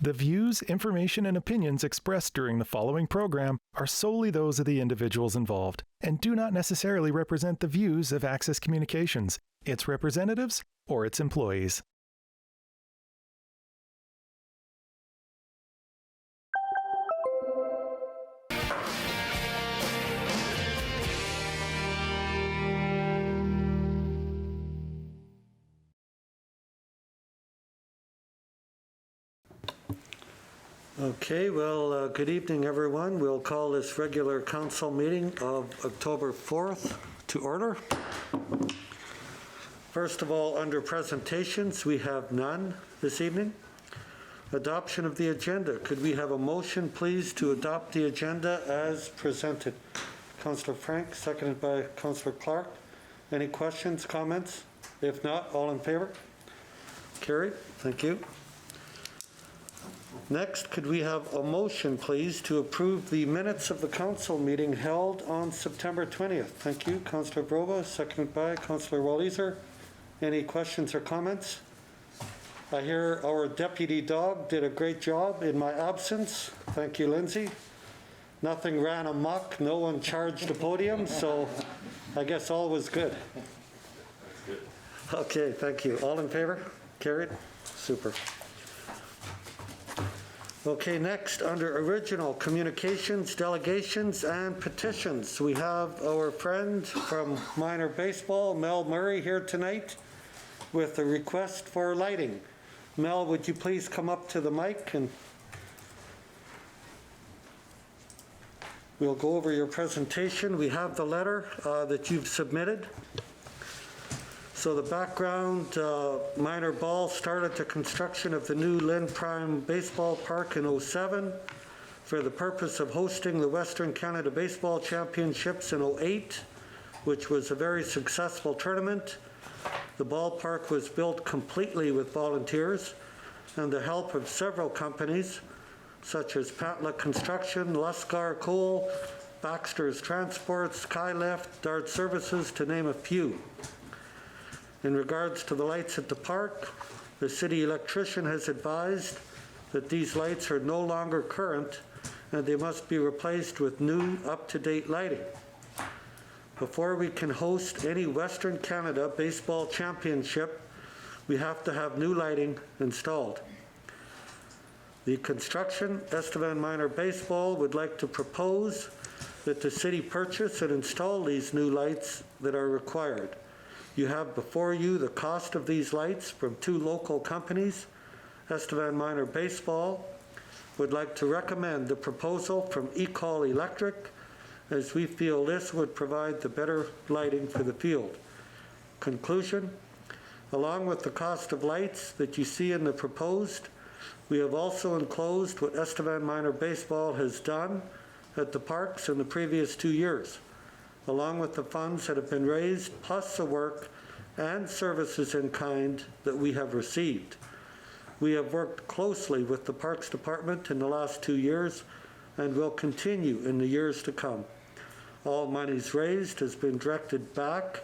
The views, information, and opinions expressed during the following program are solely those of the individuals involved and do not necessarily represent the views of Access Communications, its representatives, or its employees. Okay, well, good evening, everyone. We'll call this regular council meeting of October 4th to order. First of all, under presentations, we have none this evening. Adoption of the agenda. Could we have a motion, please, to adopt the agenda as presented? Councillor Frank, seconded by Councillor Clark. Any questions, comments? If not, all in favor? Carried. Thank you. Next, could we have a motion, please, to approve the minutes of the council meeting held on September 20th? Thank you, Councillor Broba, seconded by Councillor Walliser. Any questions or comments? I hear our deputy dog did a great job in my absence. Thank you, Lindsay. Nothing ran amok, no one charged the podium, so I guess all was good. Okay, thank you. All in favor? Carried? Super. Okay, next, under original communications, delegations, and petitions, we have our friend from minor baseball, Mel Murray, here tonight with a request for lighting. Mel, would you please come up to the mic and we'll go over your presentation. We have the letter that you've submitted. So the background, minor ball started the construction of the new Lynn Prime Baseball Park in 2007 for the purpose of hosting the Western Canada Baseball Championships in 2008, which was a very successful tournament. The ballpark was built completely with volunteers and the help of several companies such as Patla Construction, Luscar Coal, Baxter's Transport, Skylift, Dart Services, to name a few. In regards to the lights at the park, the city electrician has advised that these lights are no longer current and they must be replaced with new, up-to-date lighting. Before we can host any Western Canada Baseball Championship, we have to have new lighting installed. The construction, Estevan Minor Baseball, would like to propose that the city purchase and install these new lights that are required. You have before you the cost of these lights from two local companies. Estevan Minor Baseball would like to recommend the proposal from Ecol Electric, as we feel this would provide the better lighting for the field. Conclusion, along with the cost of lights that you see in the proposed, we have also enclosed what Estevan Minor Baseball has done at the parks in the previous 2 years, along with the funds that have been raised, plus the work and services in kind that we have received. We have worked closely with the Parks Department in the last 2 years and will continue in the years to come. All monies raised has been directed back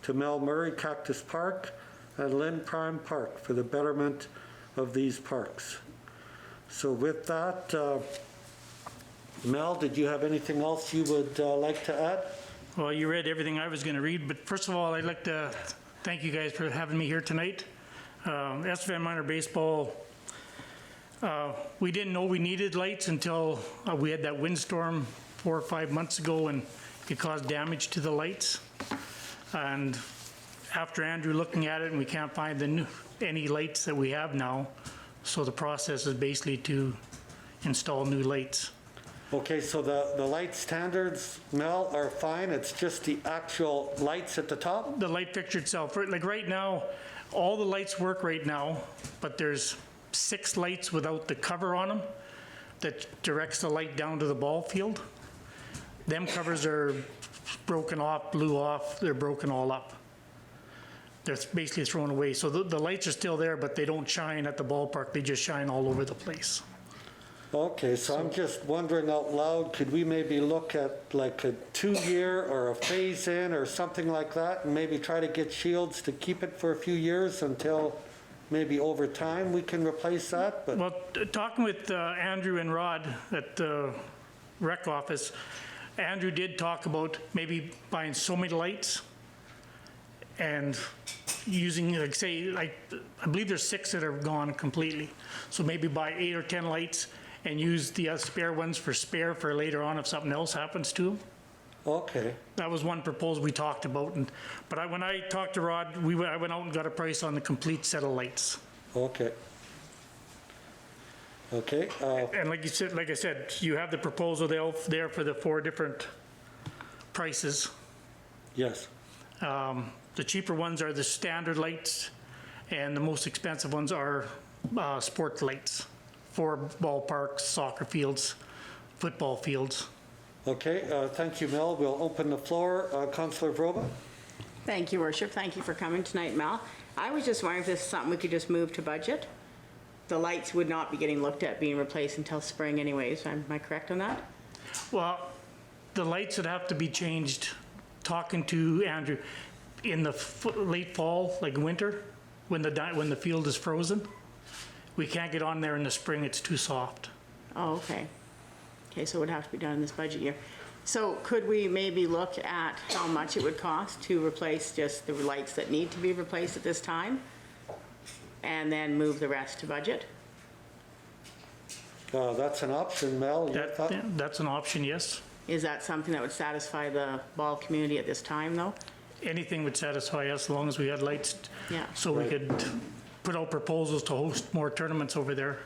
to Mel Murray Cactus Park and Lynn Prime Park for the betterment of these parks. So with that, Mel, did you have anything else you would like to add? Well, you read everything I was going to read, but first of all, I'd like to thank you guys for having me here tonight. Estevan Minor Baseball, we didn't know we needed lights until we had that windstorm 4 or 5 months ago, and it caused damage to the lights. And after Andrew looking at it, and we can't find any lights that we have now, so the process is basically to install new lights. Okay, so the light standards, Mel, are fine. It's just the actual lights at the top? The light fixture itself. Like right now, all the lights work right now, but there's 6 lights without the cover on them that directs the light down to the ball field. Them covers are broken off, blew off, they're broken all up. They're basically thrown away. So the lights are still there, but they don't shine at the ballpark. They just shine all over the place. Okay, so I'm just wondering out loud, could we maybe look at like a 2-year or a phase-in or something like that, and maybe try to get Shields to keep it for a few years until maybe over time we can replace that, but Well, talking with Andrew and Rod at the rec office, Andrew did talk about maybe buying so many lights and using, like, say, like, I believe there's 6 that are gone completely. So maybe buy 8 or 10 lights and use the spare ones for later on if something else happens to them. okay, That was one proposal we talked about. But when I talked to Rod, I went out and got a price on the complete set of lights. okay. Okay, And like I said, you have the proposal there for the 4 different prices. yes, The cheaper ones are the standard lights, and the most expensive ones are sport lights for ballparks, soccer fields, football fields. okay, thank you, Mel. We'll open the floor. Councillor Vroba? Thank you, Worship. Thank you for coming tonight, Mel. I was just wondering if this is something we could just move to budget? The lights would not be getting looked at being replaced until spring anyways. Am I correct on that? Well, the lights would have to be changed, talking to Andrew, in the late fall, like winter, when the field is frozen. We can't get on there in the spring, it's too soft. Oh, okay. Okay, so it would have to be done in this budget year. So could we maybe look at how much it would cost to replace just the lights that need to be replaced at this time? And then move the rest to budget? That's an option, Mel. Your thought? That's an option, yes. Is that something that would satisfy the ball community at this time, though? Anything would satisfy us as long as we had lights. Yeah. So we could put out proposals to host more tournaments over there.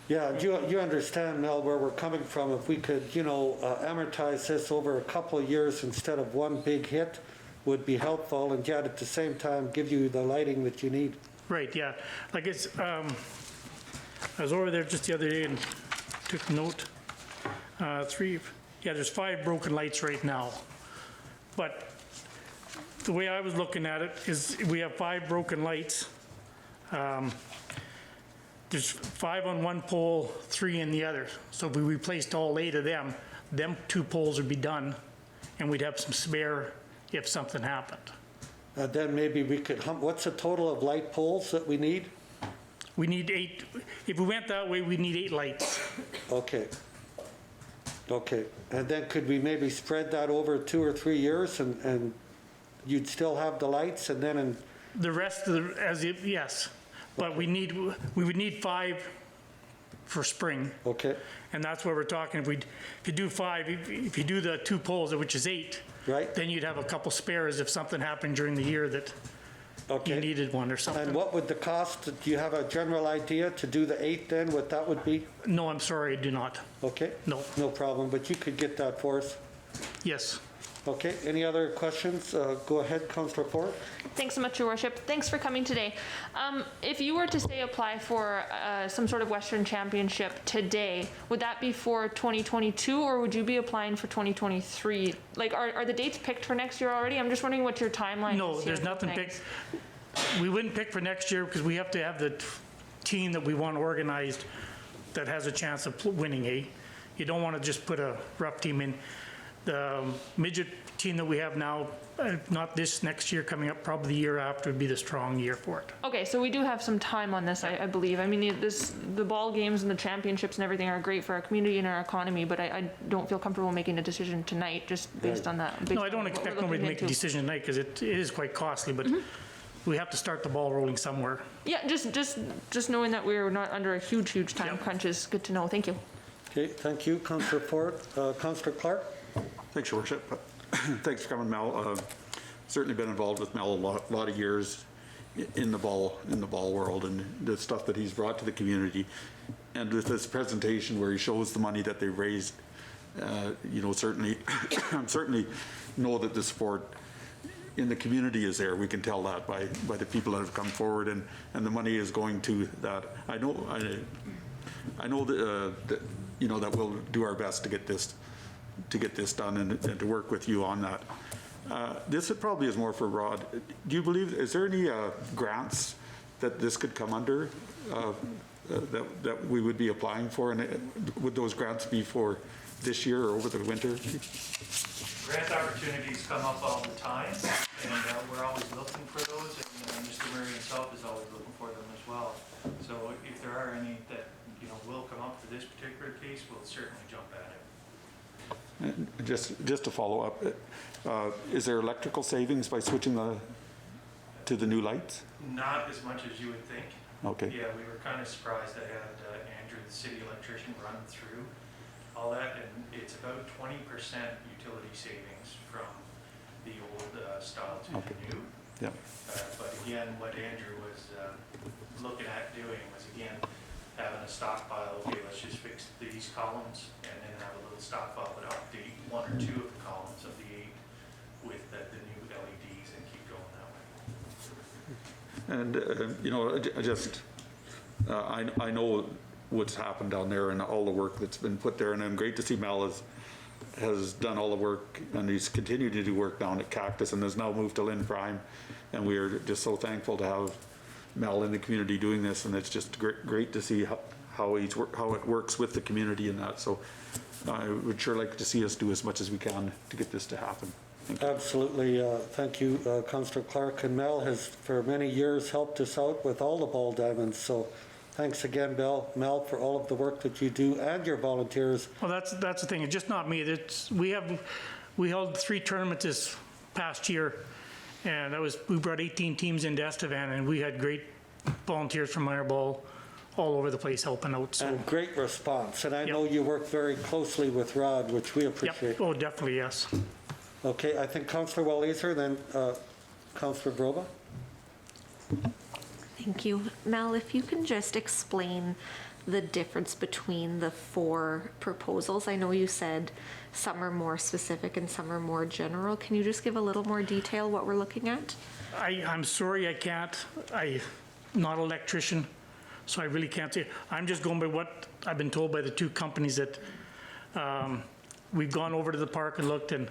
Yeah, you understand, Mel, where we're coming from. If we could, amortize this over a couple of years instead of one big hit would be helpful, and yet at the same time give you the lighting that you need. Right, yeah. Like I was over there just the other day and took note. There's 5 broken lights right now. But the way I was looking at it is we have 5 broken lights. There's 5 on one pole, 3 in the other. So if we replaced all 8 of them 2 poles would be done, and we'd have some spare if something happened. Then maybe we could, what's the total of light poles that we need? We need 8, if we went that way, we'd need 8 lights. Okay. Okay, and then could we maybe spread that over 2 or 3 years and you'd still have the lights and then The rest of yes, but we would need 5 for spring. Okay, And that's what we're talking, if you do 5, if you do the 2 poles, which is 8, right? then you'd have a couple spares if something happened during the year that you Okay. needed one or And something. what would the cost, do you have a general idea to do the 8 then, what that would be? No, I'm sorry, I do not. Okay? No. No problem, but you could get that for us. Yes. Okay, any other questions? Go ahead, Councillor Ford. Thanks so much, Your Worship. Thanks for coming today. If you were to, say, apply for some sort of Western Championship today, would that be for 2022 or would you be applying for 2023? Like, are the dates picked for next year already? I'm just wondering what your timeline is. No, here there's for nothing things. picked. We wouldn't pick for next year because we have to have the team that we want organized that has a chance of winning, eh? You don't want to just put a rough team in. The midget team that we have now, not this next year coming up, probably the year after would be the strong year for it. Okay, so we do have some time on this, I believe. I mean, the ball games and the championships and everything are great for our community and our economy, but I don't feel comfortable making a decision tonight just based on that. No, I don't expect nobody to make a decision tonight because it is quite costly, but we have to start the ball rolling somewhere. Yeah, just knowing that we're not under a huge time crunch is good to know. Thank you. Okay, thank you, Councillor Ford. Councillor Clark? Thanks, Your Worship. Thanks for coming, Mel. Certainly been involved with Mel a lot of years in the ball world and the stuff that he's brought to the community. And with this presentation where he shows the money that they raised, certainly know that the support in the community is there. We can tell that by the people that have come forward, and the money is going to that. I know that we'll do our best to get this done and to work with you on that. This probably is more for Rod. Do you believe, is there any grants that this could come under that we would be applying for? And would those grants be for this year or over the winter? Grant opportunities come up all the time, and we're always looking for those, and Mr. Murray himself is always looking for them certainly jump at it. Just to follow up, is there electrical savings by switching to the new lights? Not as much as you would think. Okay. Yeah, we were kind of surprised. I had Andrew, the city electrician, run through all that, and it's about 20% utility savings from the old style to Okay. the new. Yeah. But again, what Andrew was looking at doing was, again, having a stockpile. Okay, let's just fix these columns and then have a little stockpile, but update one or two of the columns of the 8 with the new LEDs and keep going that way. And, you know, I know what's happened down there and all the work that's been put there, and I'm great to see Mel has done all the work, and he's continued to do work down at Cactus and has now moved to Lynn Prime, and we are just so thankful to have Mel in the community doing this, and it's just great to see how it works with the community and that. So I would sure like to see us do as much as we can to get this to happen. Thank you. Absolutely. Thank you, Councillor Clark. And Mel has for many years helped us out with all the ball diamonds. So thanks again, Mel, for all of the work that you do and your volunteers. Well, that's the thing. It's just not me. We held 3 tournaments this past year, and we brought 18 teams into Estevan, and we had great volunteers from minor ball all over the place helping out. So. And great response. And I know you work very closely with Rod, which we appreciate. Yep. Oh, definitely, yes. Okay, I think Councillor Walliser, then Councillor Groba. Thank you. Mel, if you can just explain the difference between the 4 proposals. I know you said some are more specific and some are more general. Can you just give a little more detail what we're looking at? I'm sorry I can't. I'm not an electrician, so I really can't say. I'm just going by what I've been told by the 2 companies that we've gone over to the park and looked, and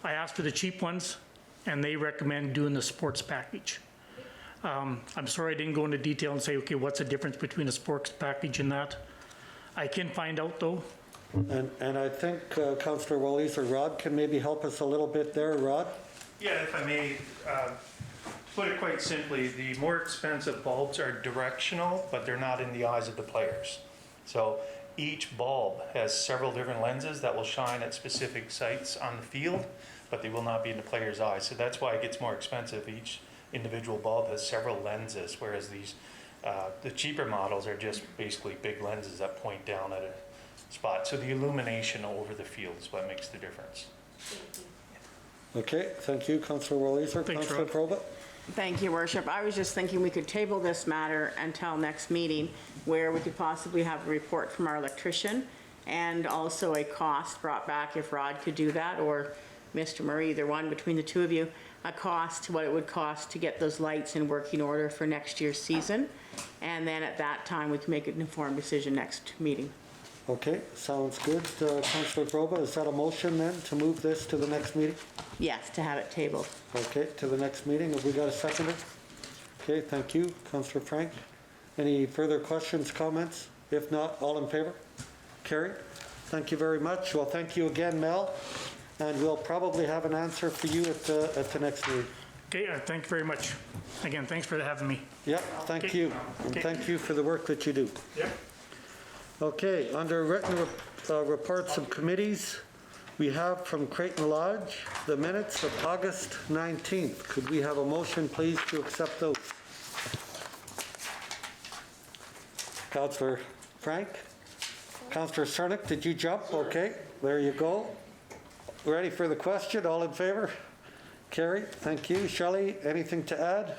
I asked for the cheap ones, and they recommend doing the sports package. I'm sorry I didn't go into detail and say, okay, what's the difference between a sports package and that? I can find out, though. And I think Councillor Walliser, Rod can maybe help us a little bit there. Rod? Yeah, if I may, put it quite simply, the more expensive bulbs are directional, but they're not in the eyes of the players. So each bulb has several different lenses that will shine at specific sites on the field, but they will not be in the player's eyes. So that's why it gets more expensive. Each individual bulb has several lenses, whereas the cheaper models are just basically big lenses that point down at a spot. So the illumination over the field is what makes the difference. Okay, thank you, Councillor Walliser. Thanks, Councillor Proba? Thank you, Worship. I was just thinking we could table this matter until next meeting, where we could possibly have a report from our electrician and also a cost brought back, if Rod could do that, or Mr. Murray, either one between the 2 of you, a cost, what it would cost to get those lights in working order for next year's season. And then at that time, we can make an informed decision next meeting. Okay, sounds good. Councillor Groba, is that a motion then to move this to the next meeting? Yes, to have it tabled. Okay, to the next meeting. Have we got a seconder? Okay, thank you. Councillor Frank, any further questions, comments? If not, all in favor? Carried. Thank you very much. Well, thank you again, Mel, and we'll probably have an answer for you at the next meeting. Okay, thank you very much. Again, thanks for having me. Yep, thank Okay. you. And Okay. thank you for the work that you do. Yep. Okay, under written reports of committees, we have from Creighton Lodge the minutes of August 19th. Could we have a motion, please, to accept those? Councillor Frank? Councillor Cernick, did you jump? Okay, there you go. Ready for the question? All in favor? Carrie, thank you. Shelley, anything to add?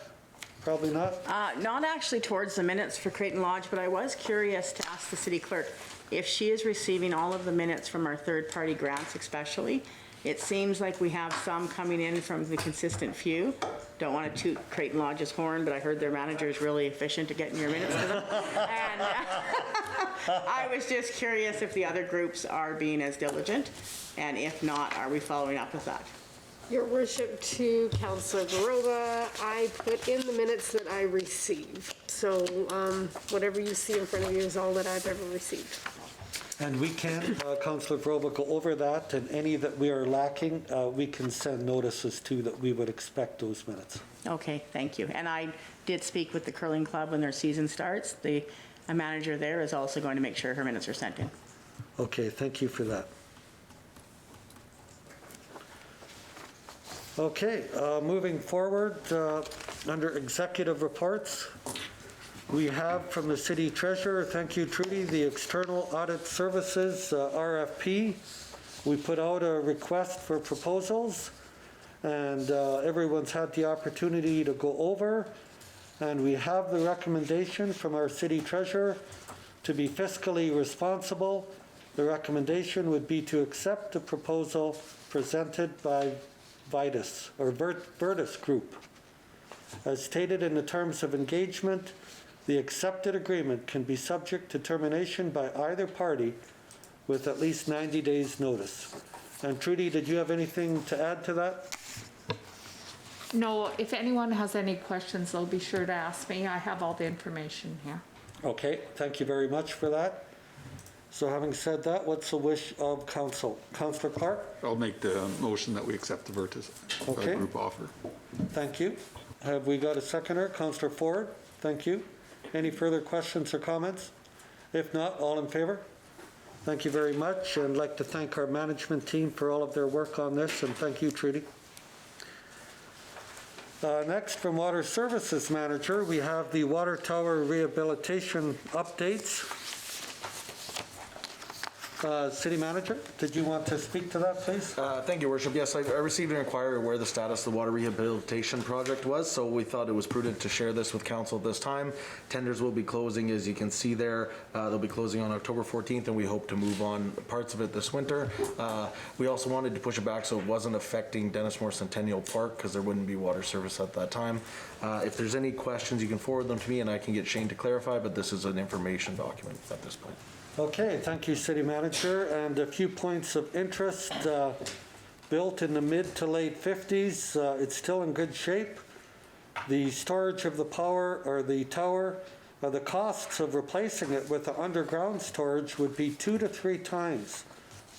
Probably not. Not actually towards the minutes for Creighton Lodge, but I was curious to ask the city clerk if she is receiving all of the minutes from our third-party grants especially. It seems like we have some coming in from the consistent few. Don't want to toot Creighton Lodge's horn, but I heard their manager is really efficient at getting your minutes to them. And I was just curious if the other groups are being as diligent, and if not, are we following up with that? Your Worship, to Councillor Garoba, I put in the minutes that I received. So whatever you see in front of you is all that I've ever received. And we can, Councillor Groba, go over that, and any that we are lacking, we can send notices to that we would expect those minutes. Okay, thank you. And I did speak with the curling club when their season starts. A manager there is also going to make sure her minutes are sent in. Okay, thank you for that. Okay, moving forward, under executive reports, we have from the city treasurer, thank you Trudy, the external audit services, RFP. We put out a request for proposals, and everyone's had the opportunity to go over, and we have the recommendation from our city treasurer to be fiscally responsible. The recommendation would be to accept the proposal presented by Virtus Group. As stated in the terms of engagement, the accepted agreement can be subject to termination by either party with at least 90 days' notice. And Trudy, did you have anything to add to that? No, if anyone has any questions, they'll be sure to ask me. I have all the information here. Okay, thank you very much for that. So having said that, what's the wish of council? Councillor Clark? I'll make the motion that we accept the Virtus Okay. Group offer. Thank you. Have we got a seconder? Councillor Ford? Thank you. Any further questions or comments? If not, all in favor? Thank you very much, and I'd like to thank our management team for all of their work on this, and thank you, Trudy. Next, from Water Services Manager, we have the water tower rehabilitation updates. City Manager, did you want to speak to that, please? Thank you, Worship. Yes, I received an inquiry where the status of the water rehabilitation project was, so we thought it was prudent to share this with council at this time. Tenders will be closing, as you can see there. They'll be closing on October 14th, and we hope to move on parts of it this winter. We also wanted to push it back so it wasn't affecting Dennismore Centennial Park, because there wouldn't be water service at that time. If there's any questions, you can forward them to me, and I can get Shane to clarify, but this is an information document at this point. Okay, thank you, City Manager. And a few points of interest. Built in the mid to late 50s, it's still in good shape. The storage of the power or the tower, the costs of replacing it with the underground storage would be 2 to 3 times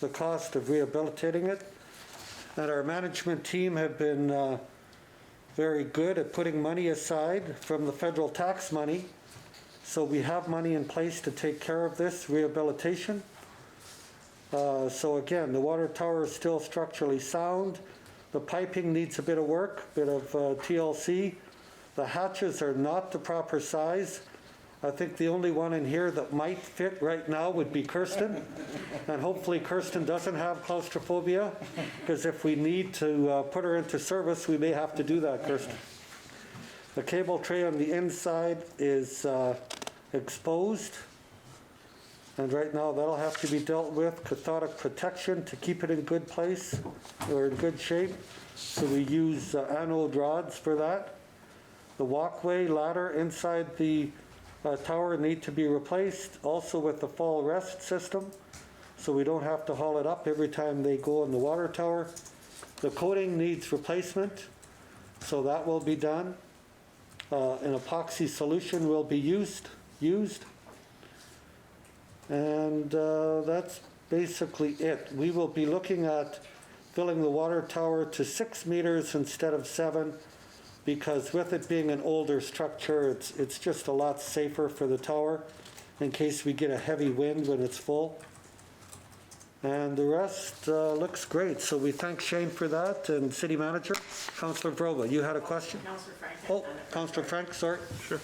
the cost of rehabilitating it. And our management team have been very good at putting money aside from the federal tax money. So we have money in place to take care of this rehabilitation. So again, the water tower is still structurally sound. The piping needs a bit of work, a bit of TLC. The hatches are not the proper size. I think the only one in here that might fit right now would be Kirsten. And hopefully Kirsten doesn't have claustrophobia, because if we need to put her into service, we may have to do that, Kirsten. The cable tray on the inside is exposed, and right now that'll have to be dealt with. Cathodic protection to keep it in good place or in good shape. So we use anode rods for that. The walkway ladder inside the tower need to be replaced, also with the fall rest system, so we don't have to haul it up every time they go in the water tower. The coating needs replacement, so that will be done. An epoxy solution will be used, and that's basically it. We will be looking at filling the water tower to 6 meters instead of 7, because with it being an older structure, it's just a lot safer for the tower in case we get a heavy wind when it's full. And the rest looks great. So we thank Shane for that. And City Manager, Councillor Vroba, you had a question? Councillor Frank. Oh, Councillor Frank, sorry. Sure.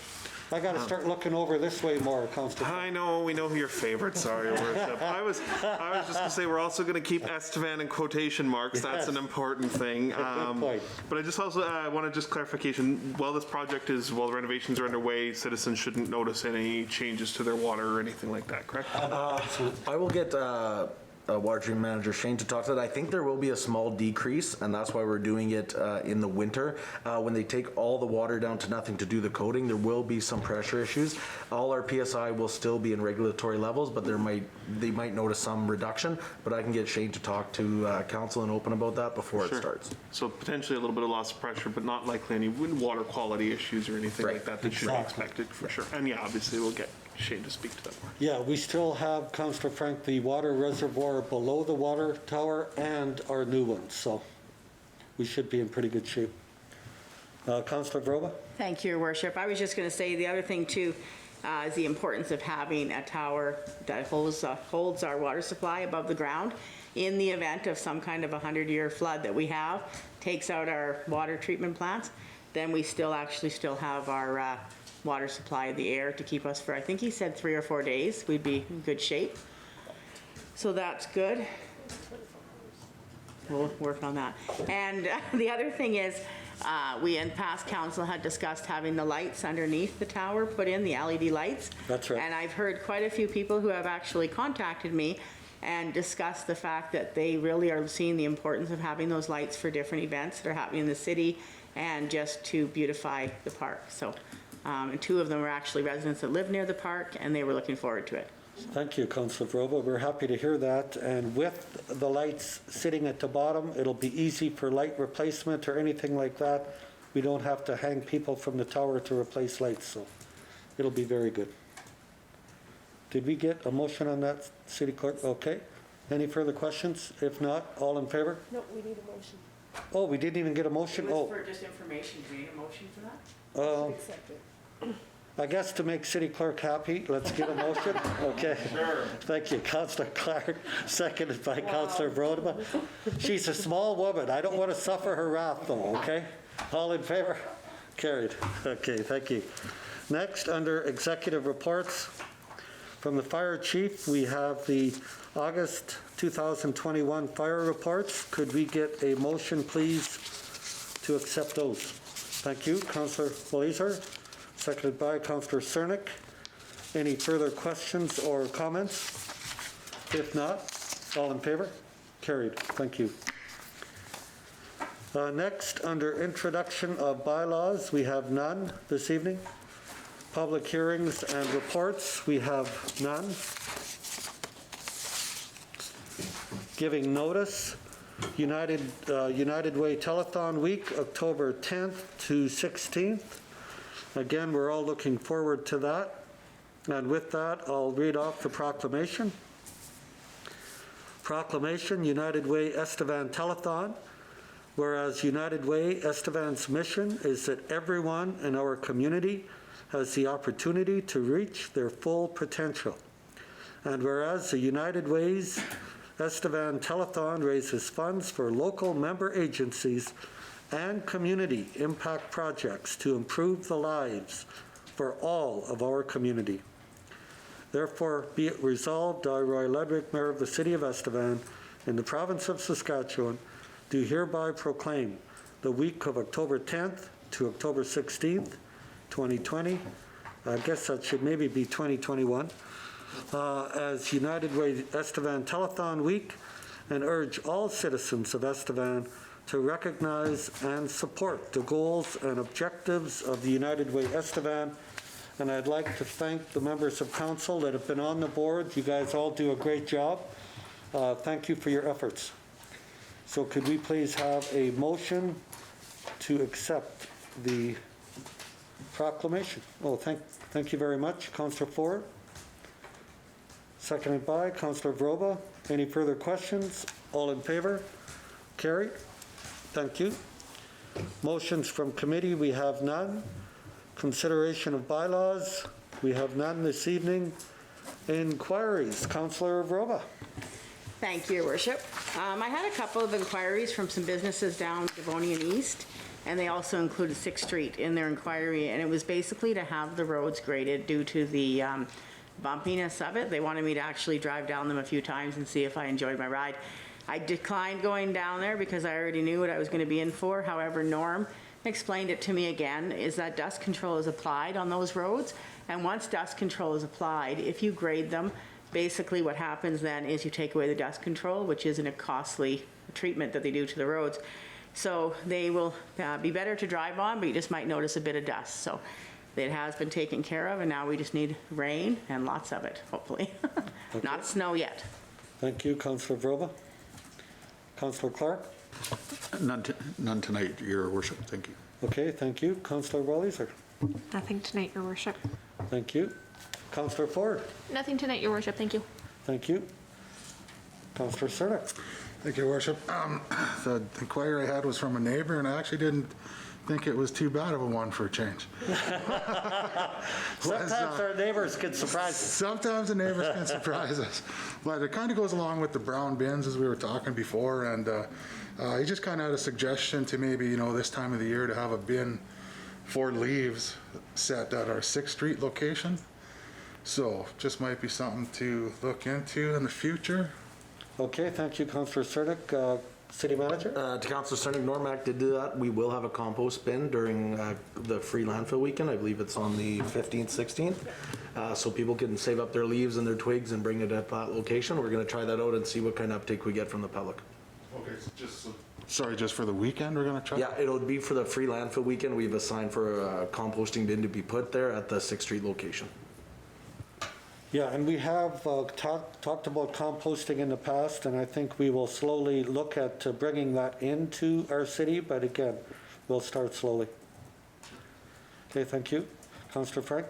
I got to start looking over this way more, Councillor. I know, we know who your favorites are, Your Worship. I was just going to say, we're also going to keep Estevan in quotation marks. That's an important thing. Good point. But I just also want to clarification. While the renovations are underway, citizens shouldn't notice any changes to their water or anything like that, correct? I will get Water Treatment Manager Shane to talk to that. I think there will be a small decrease, and that's why we're doing it in the winter. When they take all the water down to nothing to do the coating, there will be some pressure issues. All our PSI will still be in regulatory levels, but they might notice some reduction. But I can get Shane to talk to council and open about that before it starts. So potentially a little bit of loss of pressure, but not likely any water quality issues or anything like that should be expected for sure. And yeah, obviously we'll get Shane to speak to that more. Yeah, we still have, Councillor Frank, the water reservoir below the water tower and our new one, so we should be in pretty good shape. Councillor Vroba? Thank you, Your Worship. I was just going to say the other thing too is the importance of having a tower that holds our water supply above the ground in the event of some kind of 100-year flood that we have, takes out our water treatment plants, then we still have our water supply in the air to keep us for, I think he said 3 or 4 days, we'd be in good shape. So that's good. We'll work on that. And the other thing is, we in past council had discussed having the lights underneath the tower put in, the LED lights. That's right. And I've heard quite a few people who have actually contacted me and discussed the fact that they really are seeing the importance of having those lights for different events that are happening in the city and just to beautify the park. So, and 2 of them were actually residents that live near the park, and they were looking forward to it. Thank you, Councillor Verova. We're happy to hear that. And with the lights sitting at the bottom, it'll be easy for light replacement or anything like that. We don't have to hang people from the tower to replace lights, so it'll be very good. Did we get a motion on that, City Clerk? Okay. Any further questions? If not, all in favor? No, we need a motion. Oh, we didn't even get a motion? It was Oh, for just information. Do we need a motion for that? Accept it. I guess to make City Clerk happy, let's get a motion. Okay. Sure. Thank you, Councillor Clark, seconded by Councillor Brodema. She's a small woman. I don't want to suffer her wrath, though, okay? All in favor? Carried. Okay, thank you. Next, under executive reports, from the Fire Chief, we have the August 2021 fire reports. Could we get a motion, please, to accept those? Thank you, Councillor Blazer, seconded by Councillor Cernick. Any further questions or comments? If not, all in favor? Carried. Thank you. Next, under introduction of bylaws, we have none this evening. Public hearings and reports, we have none. Giving notice, United Way Telethon Week, October 10th to 16th. Again, we're all looking forward to that. And with that, I'll read off the proclamation. Proclamation, United Way Estevan Telethon. Whereas United Way Estevan's mission is that everyone in our community has the opportunity to reach their full potential. And whereas the United Ways Estevan Telethon raises funds for local member agencies and community impact projects to improve the lives for all of our community. Therefore, be it resolved, I, Roy Ledrick, Mayor of the City of Estevan, in the province of Saskatchewan, do hereby proclaim the week of October 10th to October 16th, 2020, I guess that should maybe be 2021, as United Way Estevan Telethon Week, and urge all citizens of Estevan to recognize and support the goals and objectives of the United Way Estevan. And I'd like to thank the members of council that have been on the board. You guys all do a great job. Thank you for your efforts. So could we please have a motion to accept the proclamation? Oh, thank you very much, Councillor Ford. Seconded by Councillor Vroba. Any further questions? All in favor? Carried. Thank you. Motions from committee, we have none. Consideration of bylaws, we have none this evening. Inquiries, Councillor Vroba. Thank you, Your Worship. I had a couple of inquiries from some businesses down Devonian East, and they also included 6th Street in their inquiry, and it was basically to have the roads graded due to the bumpiness of it. They wanted me to actually drive down them a few times and see if I enjoyed my ride. I declined going down there because I already knew what I was going to be in for. However, Norm explained it to me again, is that dust control is applied on those roads, and once dust control is applied, if you grade them, basically what happens then is you take away the dust control, which isn't a costly treatment that they do to the roads. So they will be better to drive on, but you just might notice a bit of dust. So it has been taken care of, and now we just need rain and lots of it, hopefully. Okay. Not snow yet. Thank you, Councillor Vroba. Councillor Clark? None tonight, Your Worship. Thank you. Okay, thank you. Councillor Walliser? Nothing tonight, Your Worship. Thank you. Councillor Ford? Nothing tonight, Your Worship. Thank you. Thank you. Councillor Cernick? Thank you, Your Worship. The inquiry I had was from a neighbor, and I actually didn't think it was too bad of a one for a change. Sometimes our neighbors can surprise us. Sometimes the neighbors can surprise us. But it kind of goes along with the brown bins as we were talking before, and he just kind of had a suggestion to maybe, this time of the year to have a bin for leaves set at our 6th Street location. So just might be something to look into in the future. Okay, thank you, Councillor Cernick. City Manager? To Councillor Cernick, Normac did do that. We will have a compost bin during the free landfill weekend. I believe it's on the 15th, 16th. So people can save up their leaves and their twigs and bring it at that location. We're going to try that out and see what kind of uptake we get from the public. Okay, so just for the weekend we're going to try? Yeah, it'll be for the free landfill weekend. We've assigned for a composting bin to be put there at the 6th Street location. Yeah, and we have talked about composting in the past, and I think we will slowly look at bringing that into our city, but again, we'll start slowly. Okay, thank you. Councillor Frank?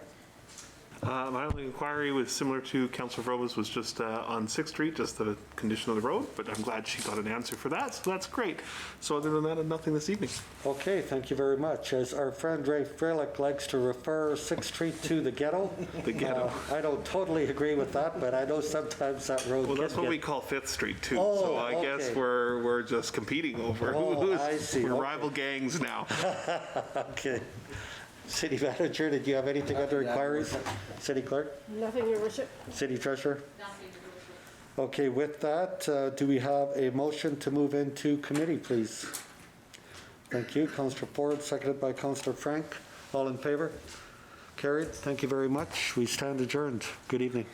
My only inquiry was similar to Councillor Vroba's, was just on 6th Street, just the condition of the road, but I'm glad she got an answer for that, so that's great. So other than that, nothing this evening. Okay, thank you very much. As our friend Ray Freilich likes to refer 6th Street to the ghetto. The ghetto. I don't totally agree with that, but I know sometimes that road Well, that's can what we get... call 5th Street too, Oh, so I guess okay. we're just competing over who's, I see. we're Okay. rival gangs now. Okay. City Manager, did you have anything under inquiries? City Clerk? Nothing, Your Worship. City Treasurer? Okay, with that, do we have a motion to move into committee, please? Thank you. Councillor Ford, seconded by Councillor Frank. All in favor? Carried. Thank you very much. We stand adjourned. Good evening.